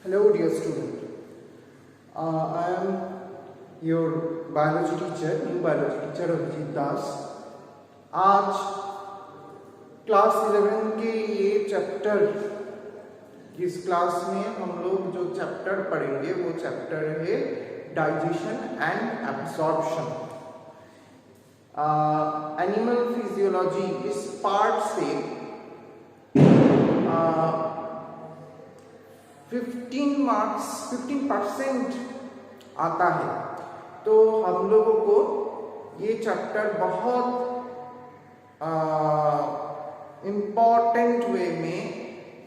Hello dear student, I am your biology teacher, new biology teacher Abhijit दास। आज class 11 के ये chapter, इस class में हम लोग जो चैप्टर पढ़ेंगे वो चैप्टर है digestion and absorption. Animal physiology इस पार्ट से 15% आता है, तो हम लोगों को ये चैप्टर बहुत इम्पॉर्टेंट वे में,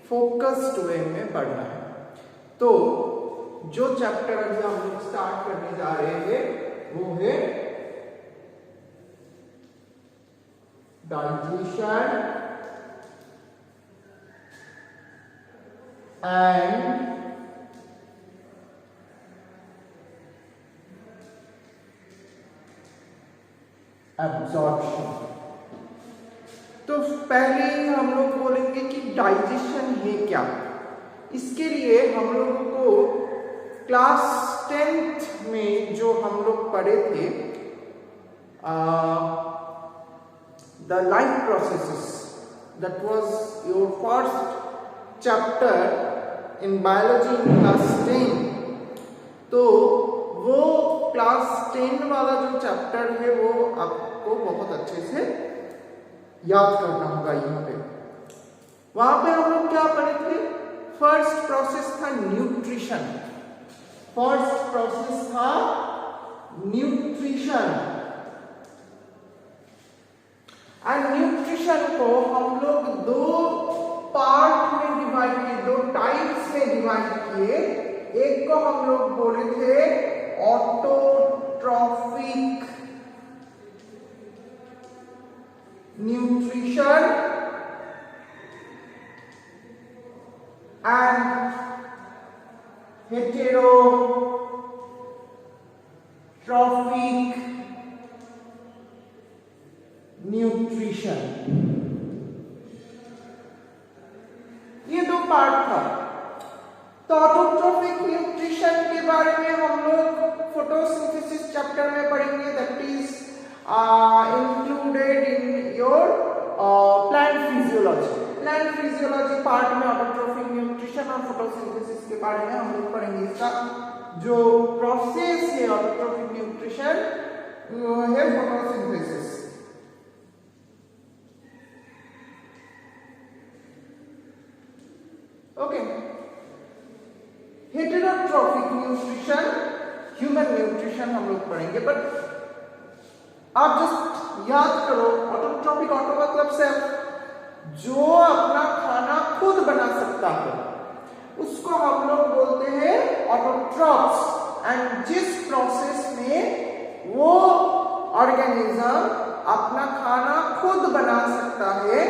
फोकस्ड वे में पढ़ना है। तो जो चैप्टर अभी हम लोग स्टार्ट करने जा रहे हैं वो है डाइजेशन एंड एब्जॉर्प्शन। तो पहले ही हम लोग बोलेंगे कि डाइजेशन है क्या। इसके लिए हम लोगों को क्लास 10th में जो हम लोग पढ़े थे the life processes, that was your first chapter in biology in class 10। तो वो क्लास 10 वाला जो चैप्टर है वो आपको बहुत अच्छे से याद करना होगा। यहाँ पे वहां पे हम लोग क्या पढ़े थे? फर्स्ट प्रोसेस था न्यूट्रिशन। फर्स्ट प्रोसेस था न्यूट्रिशन, एंड न्यूट्रिशन को हम लोग दो पार्ट में डिवाइड किए, दो टाइप्स में डिवाइड किए। एक को हम लोग बोले थे autotrophic nutrition and heterotrophic nutrition. ये दो पार्ट था। तो ऑटोट्रॉफिक न्यूट्रिशन के बारे में हम लोग फोटोसिंथेसिस चैप्टर में पढ़ेंगे, that is included in your plant physiology. Plant physiology part में ऑटोट्रॉफिक न्यूट्रिशन और फोटोसिंथेसिस के बारे में हम लोग पढ़ेंगे। इसका जो प्रोसेस है ऑटोट्रॉफिक न्यूट्रिशन वो है photosynthesis. Okay, heterotrophic nutrition, human nutrition हम लोग पढ़ेंगे। बट आप जस्ट याद करो, ऑटोट्रॉफिक, ऑटो मतलब सेल्फ, जो अपना खाना खुद बना सकता है उसको हम लोग बोलते हैं ऑटोट्रॉफ्स। एंड जिस प्रोसेस में वो ऑर्गेनिज्म अपना खाना खुद बना सकता है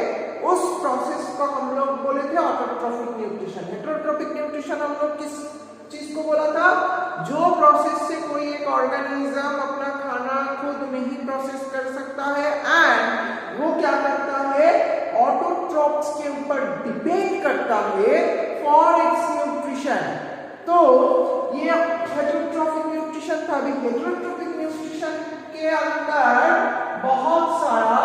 उस प्रोसेस को हम लोग बोले थे ऑटोट्रॉफिक न्यूट्रिशन। हेटेरोट्रॉफिक न्यूट्रिशन हम लोग किस चीज को बोला था? जो प्रोसेस से कोई एक ऑर्गेनिज्म अपना खाना खुद नहीं प्रोसेस कर सकता है एंड वो क्या करता है, ऑटोट्रॉफ्स के ऊपर डिपेंड करता है फॉर इट्स न्यूट्रिशन। तो ये हेटेरोट्रॉफिक न्यूट्रिशन था। अभी हेटेरोट्रॉफिक न्यूट्रिशन के अंदर बहुत सारा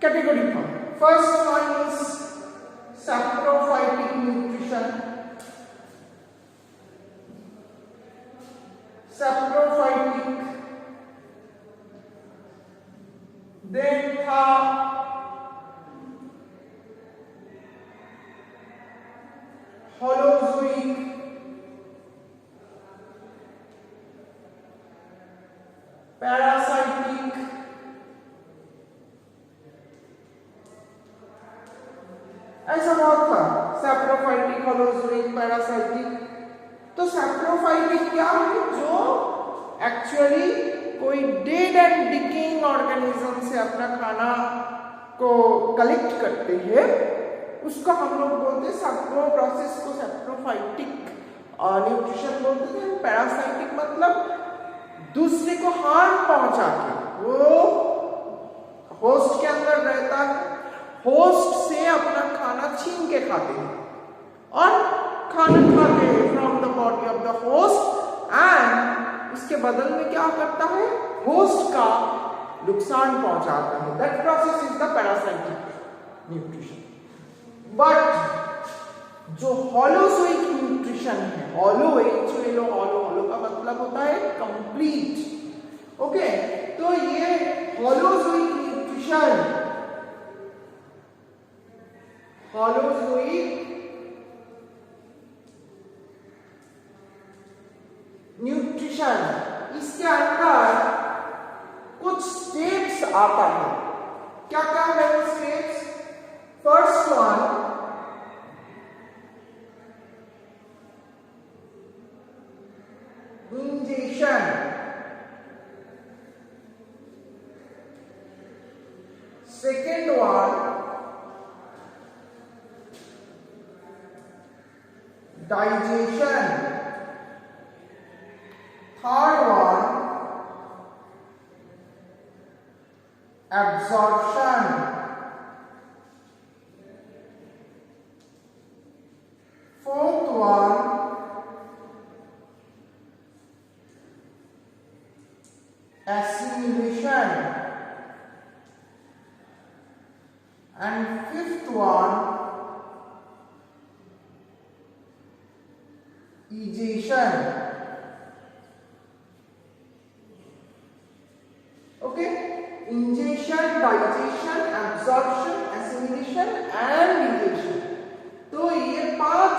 कैटेगरी था। First one is saprophytic nutrition. Saprophytic, then था होलोजोइक, पैरासाइटिक, ऐसा बहुत था। Saprophytic, holozoic, parasitic. तो सैप्रोफाइटिक क्या है? जो एक्चुअली कोई डेड एंड डिकेइंग ऑर्गेनिज्म से अपना खाना को कलेक्ट करते हैं, उसको हम लोग बोलते हैं, सैप्रो प्रोसेस को सैप्रोफाइटिक न्यूट्रिशन बोलते हैं। पैरासाइटिक मतलब दूसरे को हार्म पहुंचा के, वो होस्ट के अंदर रहता है, होस्ट से अपना खाना छीन के खाते हैं, खाना खाते हैं from the body of the host and इसके बदल में क्या करता है, होस्ट का नुकसान पहुंचाता है। That process is the parasitic nutrition. But जो होलोजोइक न्यूट्रिशन है, होलो का मतलब होता है कंप्लीट। ओके, तो ये होलोजोइक न्यूट्रिशन इसके अंदर कुछ स्टेप्स आता है। क्या क्या है वो steps? First one, ingestion. Second one, digestion. Third one, absorption. Fourth one, assimilation. And fifth one, egestion. Okay, ingestion, digestion, absorption, assimilation and egestion। तो ये 5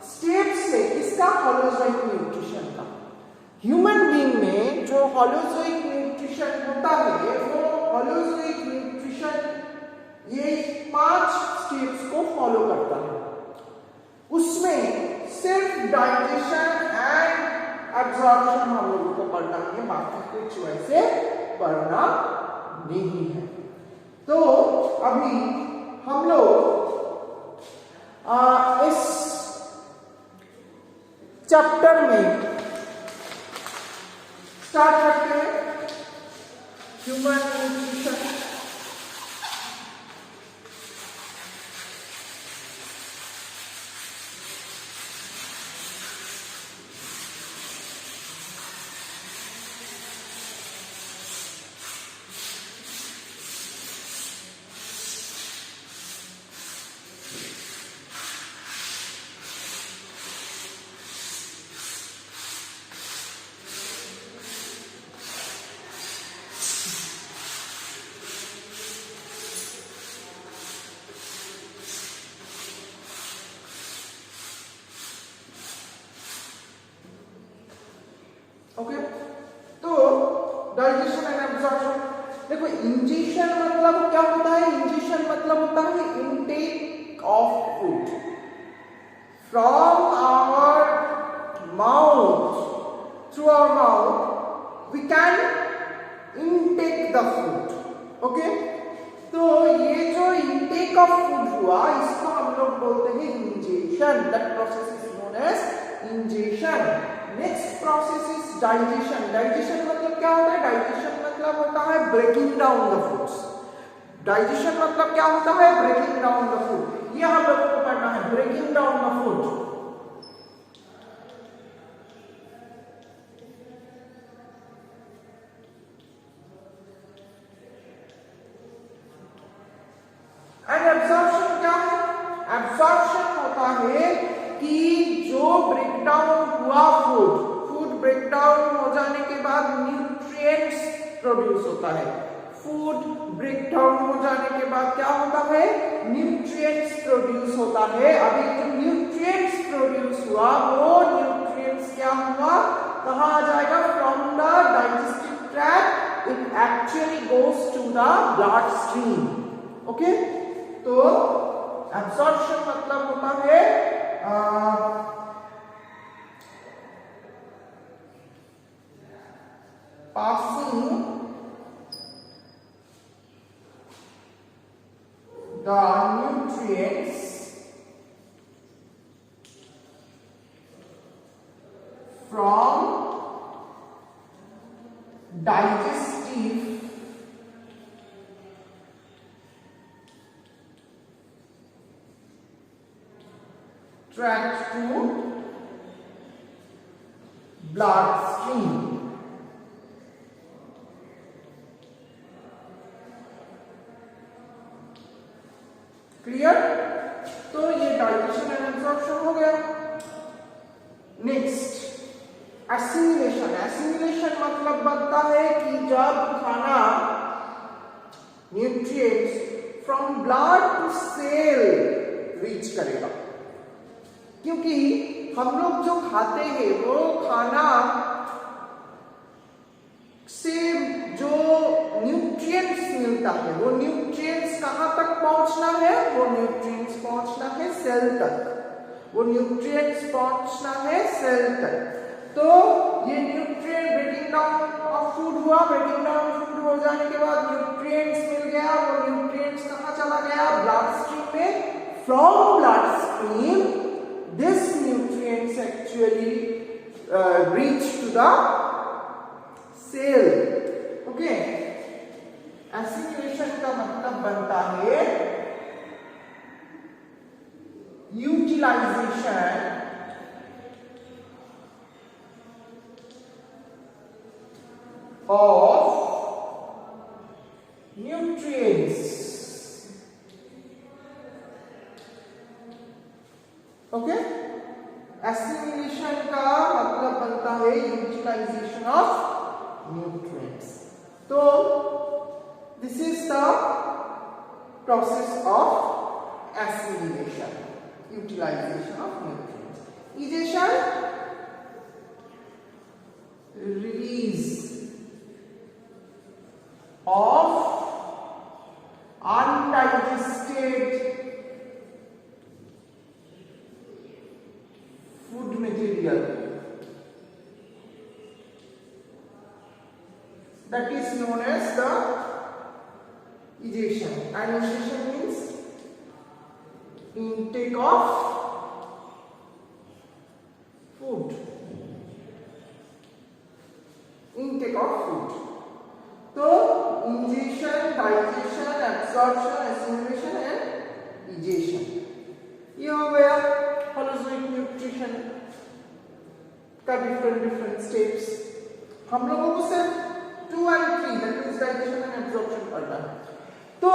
स्टेप्स है किसका? होलोजोइक न्यूट्रिशन का। ह्यूमन बीइंग में जो होलोजोइक न्यूट्रिशन होता है वो होलोजोइक न्यूट्रिशन ये 5 स्टेप्स को फॉलो करता है। उसमें सिर्फ डाइजेशन एंड एब्जॉर्प्शन हम लोगों को पढ़ना है, बाकी कुछ वैसे पढ़ना नहीं है। तो अभी हम लोग इस चैप्टर में स्टार्ट करते हैं ह्यूमन न्यूट्रिशन। ओके, तो डाइजेशन एंड एब्जॉर्प्शन। देखो, इंजेशन मतलब क्या होता है? इंजेशन मतलब होता है intake of food from our mouth, through our mouth we can intake the food. Okay, तो ये जो इनटेक ऑफ फूड हुआ इसको हम लोग बोलते हैं ingestion. That process is known as ingestion. Next process is digestion. Digestion मतलब क्या होता है? डाइजेशन मतलब होता है breaking down the foods. Digestion मतलब क्या होता है? Breaking down the food. ये हम लोगों को पढ़ना है, breaking down the food. And absorption क्या है? एब्जॉर्प्शन होता है कि जो ब्रेकडाउन हुआ फूड ब्रेकडाउन हो जाने के बाद न्यूट्रिएंट्स प्रोड्यूस होता है। फूड ब्रेकडाउन हो जाने के बाद क्या होता है? न्यूट्रिएंट्स प्रोड्यूस होता है। अभी जो न्यूट्रिएंट्स प्रोड्यूस हुआ वो न्यूट्रिएंट्स क्या हुआ? कहाँ आ जाएगा? From the digestive tract it actually goes to the blood stream. Okay, तो एब्जॉर्प्शन मतलब होता है passing the nutrients from digestive tract to blood stream. Clear? तो ये डाइजेशन एंड एब्जॉर्प्शन हो गया। Next assimilation. एसिमिलेशन मतलब बनता है कि जब खाना nutrients from blood to cell reach करेगा, क्योंकि हम लोग जो खाते हैं वो खाना से जो न्यूट्रिएंट्स मिलता है वो न्यूट्रिएंट्स कहां तक पहुंचना है? वो न्यूट्रिएंट्स पहुंचना है सेल तक। वो न्यूट्रिएंट्स पहुंचना है सेल तक। तो ये nutrient breaking down of food हुआ, ब्रेकिंग डाउन फूड हो जाने के बाद न्यूट्रिएंट्स मिल गया। वो न्यूट्रिएंट्स कहां चला गया? ब्लड स्ट्रीम में। From blood stream this nutrients actually reach to the cell. Okay, assimilation का मतलब बनता है utilization of nutrients. Okay, assimilation का मतलब बनता है यूटिलाइजेशन ऑफ न्यूट्रिएंट्स। तो this is the process of assimilation, utilization of nutrients. Egestion, release of undigested food material, that is known as the egestion. And egestion means intake of food, intake of food. तो ingestion, digestion, absorption, assimilation and egestion, ये हो गया holozoic nutrition का different steps. हम लोगों को सिर्फ 2 और 3 that is digestion and absorption पढ़ना है। तो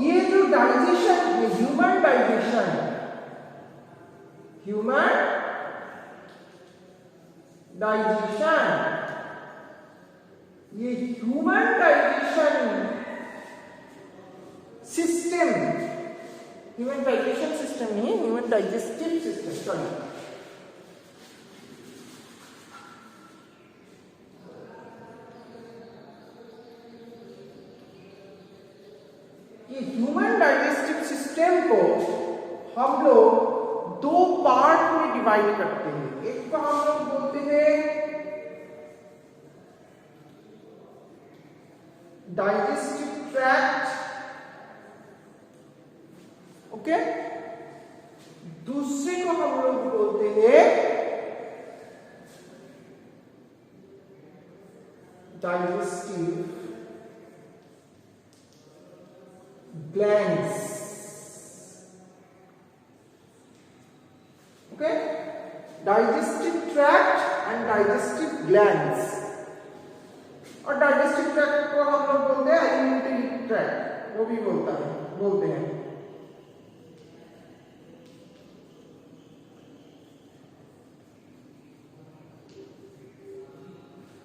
ये जो डाइजेशन है, ह्यूमन डाइजेशन, ये human digestion system, human digestion system नहीं, ह्यूमन डाइजेस्टिव सिस्टम, सॉरी, ये ह्यूमन डाइजेस्टिव सिस्टम को हम लोग 2 पार्ट में डिवाइड करते हैं। एक को हम लोग बोलते हैं डाइजेस्टिव ट्रैक्ट, ओके, दूसरे को हम लोग बोलते हैं digestive glands. Okay, digestive tract and digestive glands. और डाइजेस्टिव ट्रैक्ट को हम लोग बोलते हैं एलिमेंट्री ट्रैक्ट, वो भी बोलते हैं।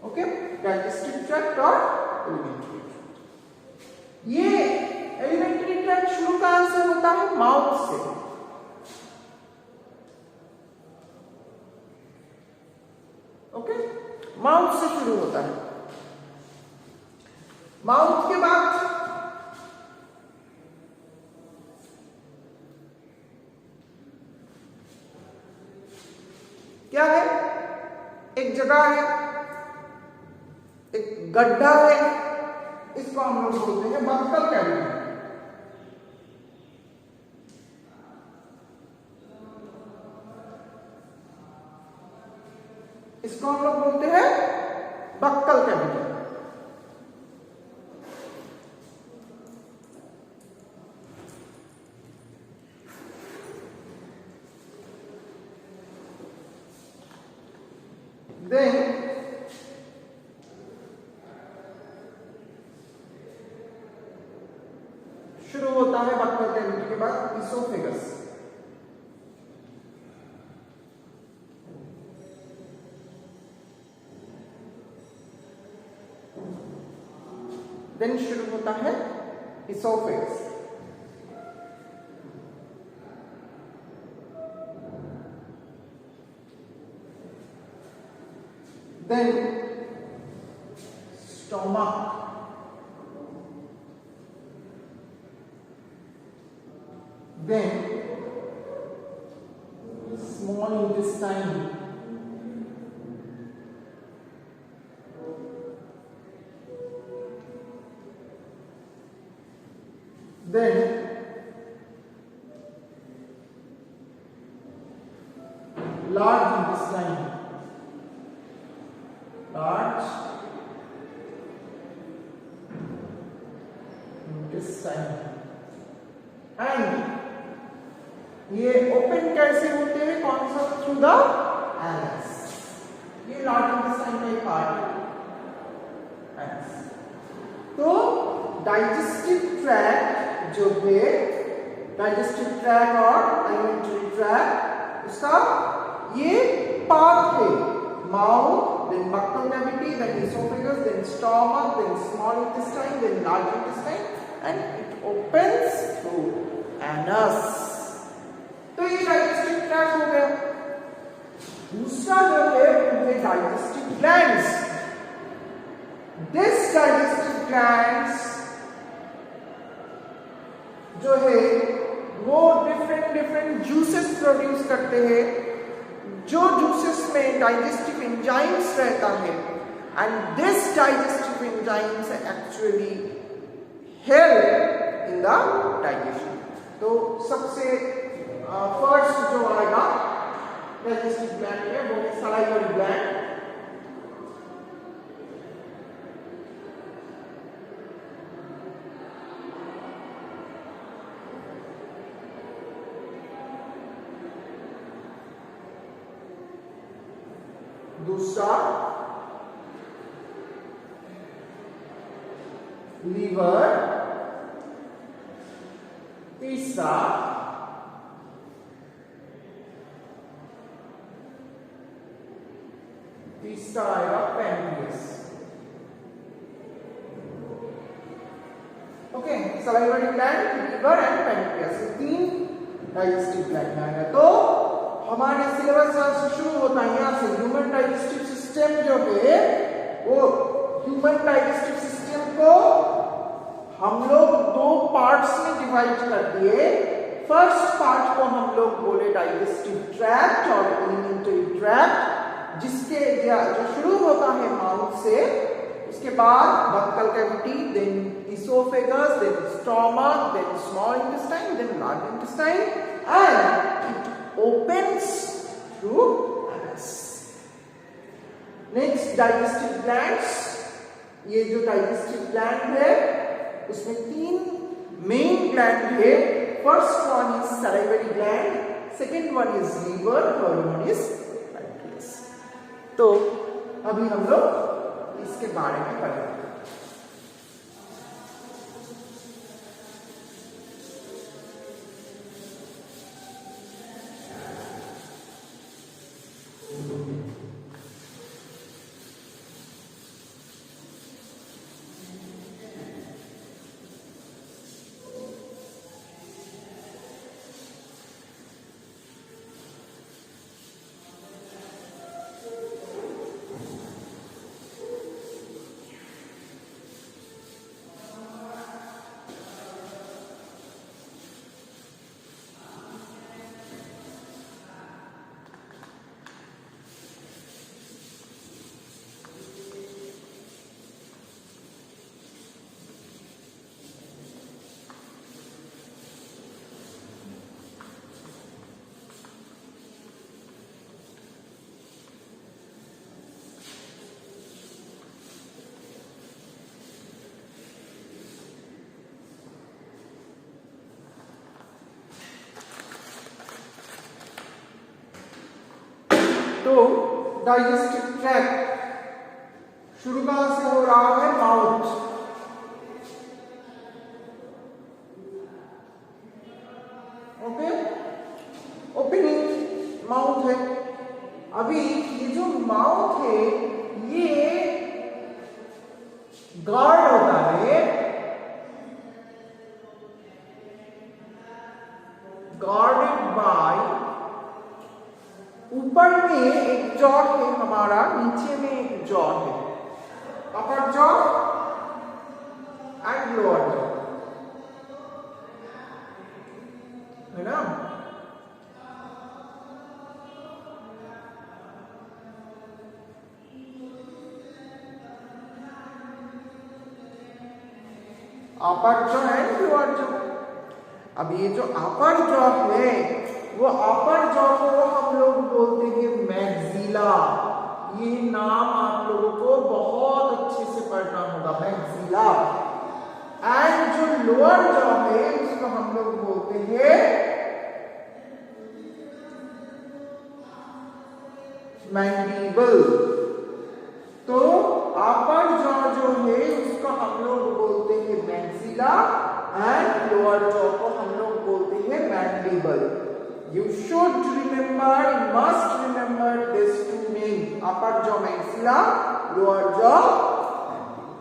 ओके, डाइजेस्टिव ट्रैक्ट और एलिमेंट्री ट्रैक्ट। ये एलिमेंट्री ट्रैक्ट शुरू कहां से होता है? माउथ से। ओके, माउथ से शुरू होता है। माउथ के बाद क्या है? एक जगह है, एक गड्ढा है, इसको हम लोग बोलते हैं बक्कल कैविटी। इसको हम लोग बोलते हैं बक्कल कैविटी। देन शुरू होता है बक्कल कैविटी के बाद इसोफेगस। देन शुरू होता है oesophagus. Then stomach, then small intestine, then large intestine, large intestine, and ये ओपन कैसे होते हैं? कौन सा? Through the anus. ये लार्ज इंटेस्टाइन का एक पार्ट है, एनस। तो डाइजेस्टिव ट्रैक्ट जो है, डाइजेस्टिव ट्रैक्ट और एलिमेंट्री ट्रैक्ट, उसका ये पार्ट है। Mouth, then buccal cavity, then oesophagus, then stomach, then small intestine, then large intestine, and it opens through anus. तो ये डाइजेस्टिव ट्रैक्ट हो गया। दूसरा जो है वो digestive glands. This digestive glands जो है वो डिफरेंट जूसेस प्रोड्यूस करते हैं, जो जूसेस में डाइजेस्टिव एंजाइम्स रहता है, and this digestive enzymes actually help in the digestion. तो सबसे फर्स्ट जो आएगा डाइजेस्टिव ग्लैंड है वो है सलाइवरी ग्लैंड। दूसरा लीवर, तीसरा आएगा pancreas. Okay, salivary gland, liver and pancreas, ये तीन डाइजेस्टिव ग्लैंड आएगा। तो हमारे सिलेबस से शुरू होता है यहाँ से। ह्यूमन डाइजेस्टिव सिस्टम जो है वो, ह्यूमन डाइजेस्टिव सिस्टम को हम लोग दो पार्ट्स में डिवाइड कर दिए। फर्स्ट पार्ट को हम लोग बोले डाइजेस्टिव ट्रैक्ट और एलिमेंट्री ट्रैक्ट, जिसके जो शुरू होता है माउथ से, उसके बाद buccal cavity, then oesophagus, then stomach, then small intestine, then large intestine, and it opens through anus. Next digestive glands. ये जो डाइजेस्टिव ग्लैंड है उसमें तीन मेन ग्लैंड है। First one is salivary gland, second one is liver, third one is pancreas. तो अभी हम लोग इसके बारे में पढ़ेंगे। तो डाइजेस्टिव ट्रैक्ट शुरू कहां से हो रहा है? माउथ। ओके, ओपनिंग माउथ है। अभी ये जो माउथ है ये गार्ड होता है, गार्डेड बाय, ऊपर में एक जॉ है हमारा, नीचे में एक जॉ है, अपर जॉ एंड लोअर जॉ, है ना? अपर जॉ एंड लोअर जॉ। अब ये जो अपर जॉ है वो अपर जॉ को हम लोग बोलते हैं मैक्सिला। ये नाम आप लोगों को बहुत अच्छे से पढ़ना होगा, मैक्सिला। एंड जो लोअर जॉ है उसको हम लोग बोलते हैं मैंडिबल। तो अपर जॉ जो है उसको हम लोग बोलते हैं मैक्सिला एंड लोअर जॉ को हम लोग बोलते हैं mandible. You should remember, you must remember these two names, upper jaw maxilla, lower jaw mandible.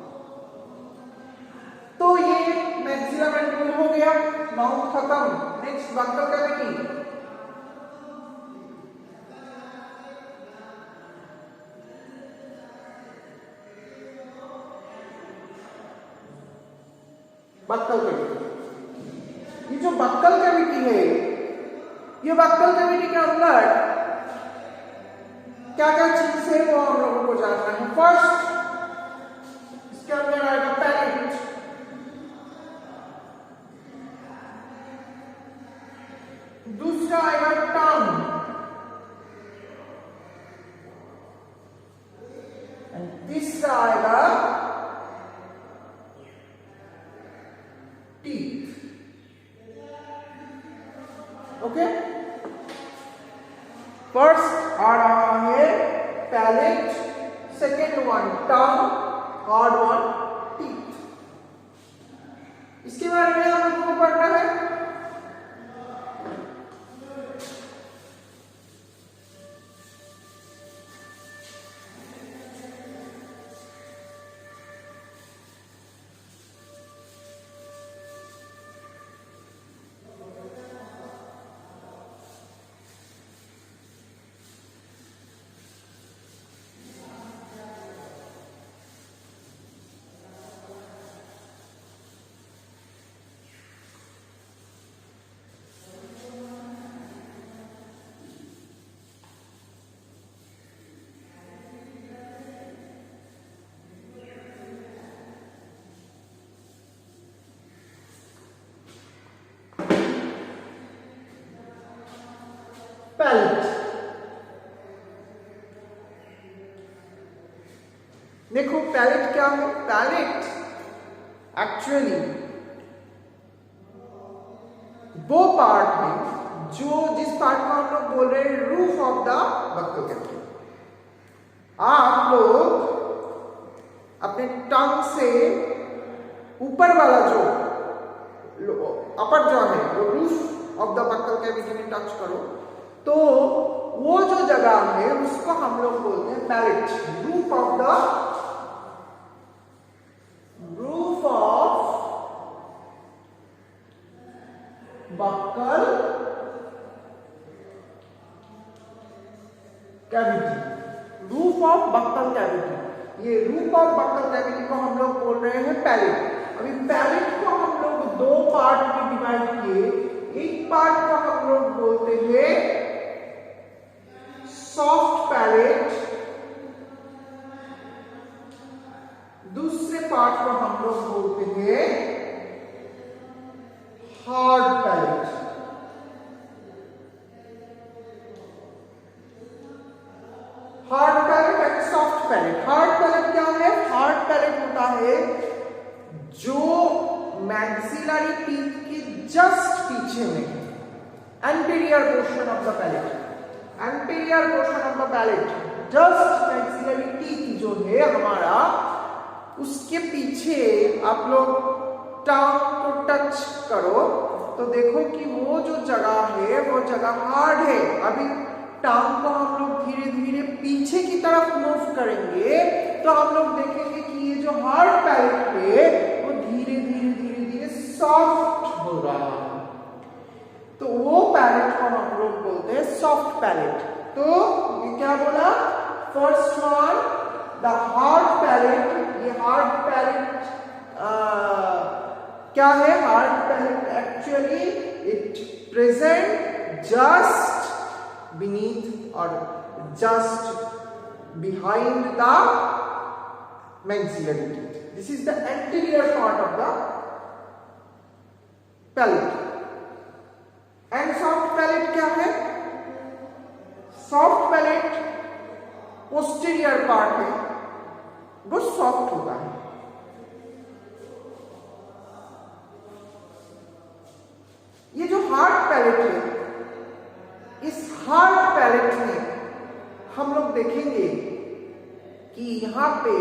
तो ये maxilla mandible हो गया, माउथ खत्म। Next buccal cavity. Buckle cavity, ये जो बक्कल कैविटी है, ये बक्कल कैविटी के अंदर क्या क्या चीज है वो हम लोगों को जानना है। फर्स्ट, इसके अंदर आएगा पैलेट, दूसरा आएगा टंग, एंड तीसरा आएगा टीथ। ओके, फर्स्ट आ रहा है पैलेट, सेकेंड वन टंग, थर्ड वन टीथ। इसके बारे में हम लोगों को पढ़ना है। पैलेट, देखो पैलेट क्या है? पैलेट एक्चुअली वो पार्ट है जो, जिस पार्ट को हम लोग बोल रहे हैं roof of the buccal cavity. आप लोग अपने टंग से ऊपर वाला जो अपर जॉ है वो roof of the buccal cavity में टच करो तो वो जो जगह है उसको हम लोग बोलते हैं palate, roof of buccal cavity, roof of buccal cavity. ये रूफ ऑफ बक्कल कैविटी को हम लोग बोल रहे हैं पैलेट। अभी पैलेट को हम लोग दो पार्ट में डिवाइड किए। एक पार्ट को हम लोग बोलते हैं सॉफ्ट पैलेट, दूसरे पार्ट को हम लोग बोलते हैं hard palate. Hard palate and soft palate. Hard palate क्या है? हार्ड पैलेट होता है जो मैक्सिलरी टीथ के जस्ट पीछे में, anterior portion of the palate, anterior portion of the palate just maxillary teeth जो है हमारा, उसके पीछे आप लोग टांग को टच करो तो देखो कि वो जो जगह है वो जगह हार्ड है। अभी टांग को हम लोग धीरे धीरे पीछे की तरफ मूव करेंगे तो हम लोग देखेंगे कि ये जो हार्ड पैलेट है वो धीरे धीरे धीरे धीरे सॉफ्ट हो रहा है। तो वो पैलेट को हम लोग बोलते हैं सॉफ्ट पैलेट। तो ये क्या बोला, first one the hard palate. ये हार्ड पैलेट क्या है, hard palate actually it present just beneath or just behind the maxillary teeth. This is the anterior part of the palate. And soft palate क्या है, soft palate posterior part है, वो soft होता है। ये जो hard palate है, इस हार्ड पैलेट में हम लोग देखेंगे कि यहां पे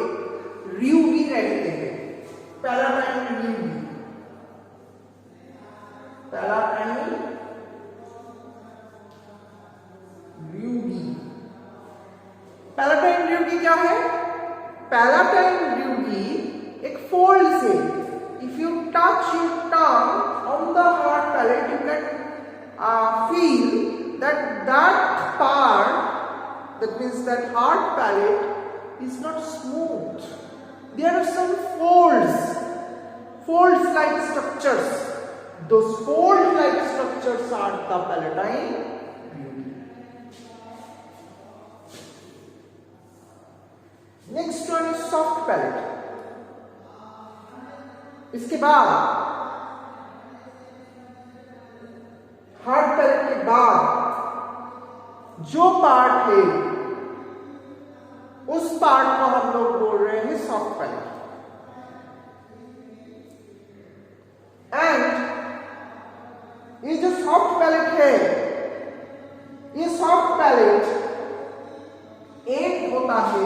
र्यूगी रहते हैं, पैलाटाइन र्यूगी। पैलाटाइन र्यूगी, पैलाटाइन र्यूगी क्या है, पैलाटाइन र्यूगी एक फोल्ड से, if you touch your tongue on the hard palate you can feel that part, that means that hard palate is not smooth. There are some folds like structures. Those fold like structures are the palatine र्यूगी. Next one is soft palate. इसके बाद hard palate के बाद जो part है उस part को हम लोग बोल रहे हैं सॉफ्ट पैलेट। एंड ये जो सॉफ्ट पैलेट है, ये सॉफ्ट पैलेट एक होता है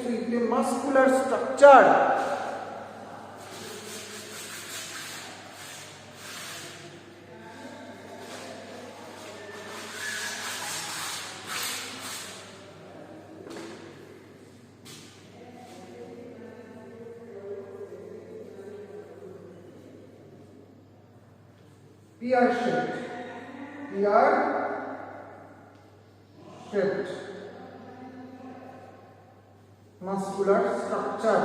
with the muscular structure. Pear shaped. Muscular structure,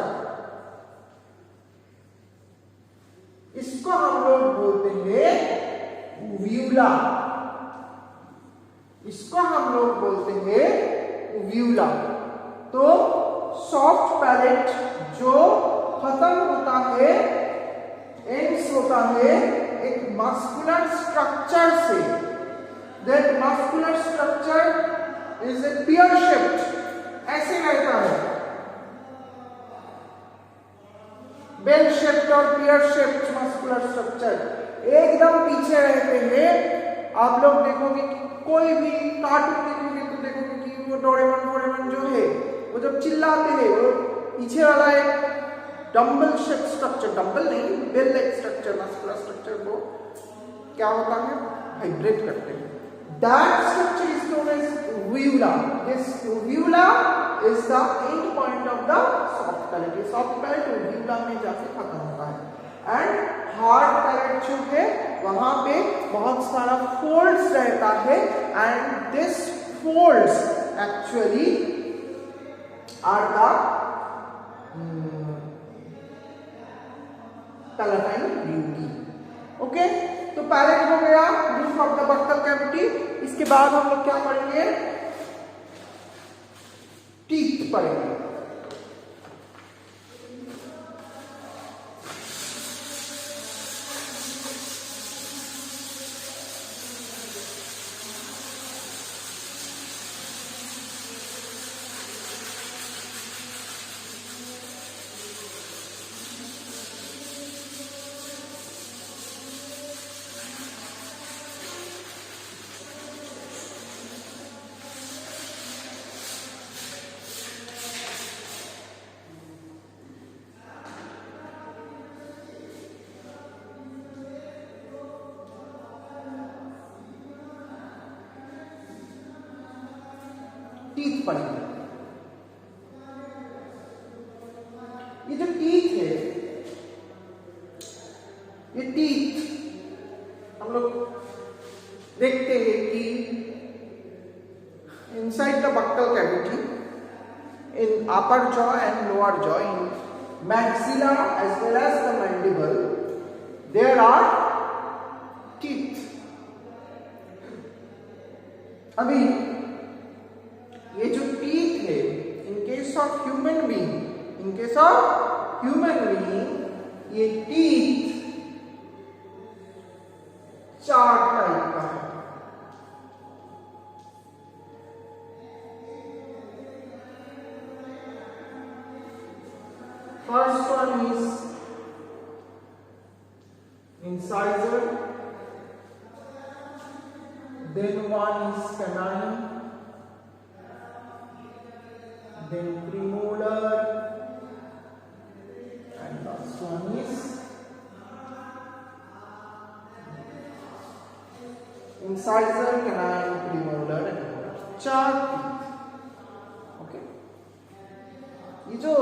इसको हम लोग बोलते हैं उव्यूला। इसको हम लोग बोलते हैं उव्यूला। तो सॉफ्ट पैलेट जो खत्म होता है, एंड्स होता है एक मस्कुलर स्ट्रक्चर से। That muscular structure is a pear shaped, ऐसे रहता है, बेल शेप्ड और पियर शेप्ड मस्कुलर स्ट्रक्चर एकदम पीछे रहते हैं। आप लोग देखोगे कि कोई भी कार्टून देखोगे तो देखोगे कि वो डोरेमोन जो है वो जब चिल्लाते हैं वो पीछे वाला एक डम्बल शेप स्ट्रक्चर, डम्बल नहीं bell like structure, muscular structure को क्या होता है, वाइब्रेट करते हैं। That structure is known as uvula. This uvula is the end point of the soft palate. Soft palate uvula में जाके खत्म होता है। And hard palate जो है वहाँ पे बहुत सारा folds रहता है, and this folds actually are the palatine rugae. Okay, तो पैलेट हो गया, roof of the buccal cavity. इसके बाद हम लोग क्या पढ़ेंगे, टीथ पढ़ेंगे। टीथ पढ़ेंगे। ये जो टीथ है, ये टीथ हम लोग देखते हैं कि inside the buccal cavity, in upper jaw and lower jaw, in maxilla as well as the mandible, there are teeth. अभी ये जो teeth है, in case of human being, ये teeth 4 टाइप का है। First one is incisor, then one is canine, then premolar, and last one is incisor, canine, premolar, and molar। 4 teeth. Okay, ये जो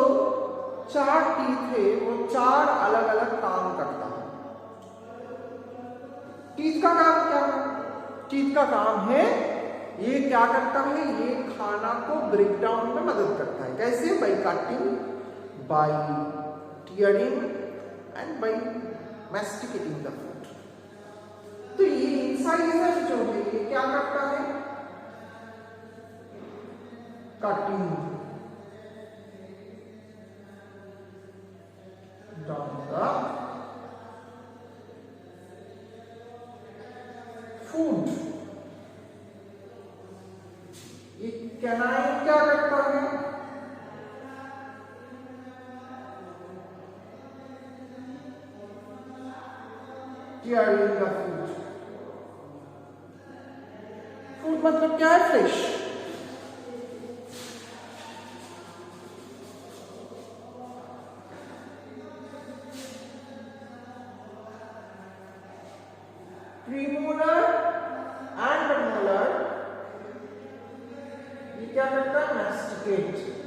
4 teeth है वो 4 अलग अलग काम करता है। टीथ का काम क्या है? टीथ का काम है, ये क्या करता है, ये खाना को ब्रेक डाउन में मदद करता है। कैसे? By cutting, by tearing and by masticating the food. तो ये इंसाइजर जो है ये क्या करता है? Cutting down the food। ये कैनाइन क्या करता है? Tearing the food. फूड मतलब क्या है? फिश। premolar and molar ये क्या करता है? मैस्टिकेट।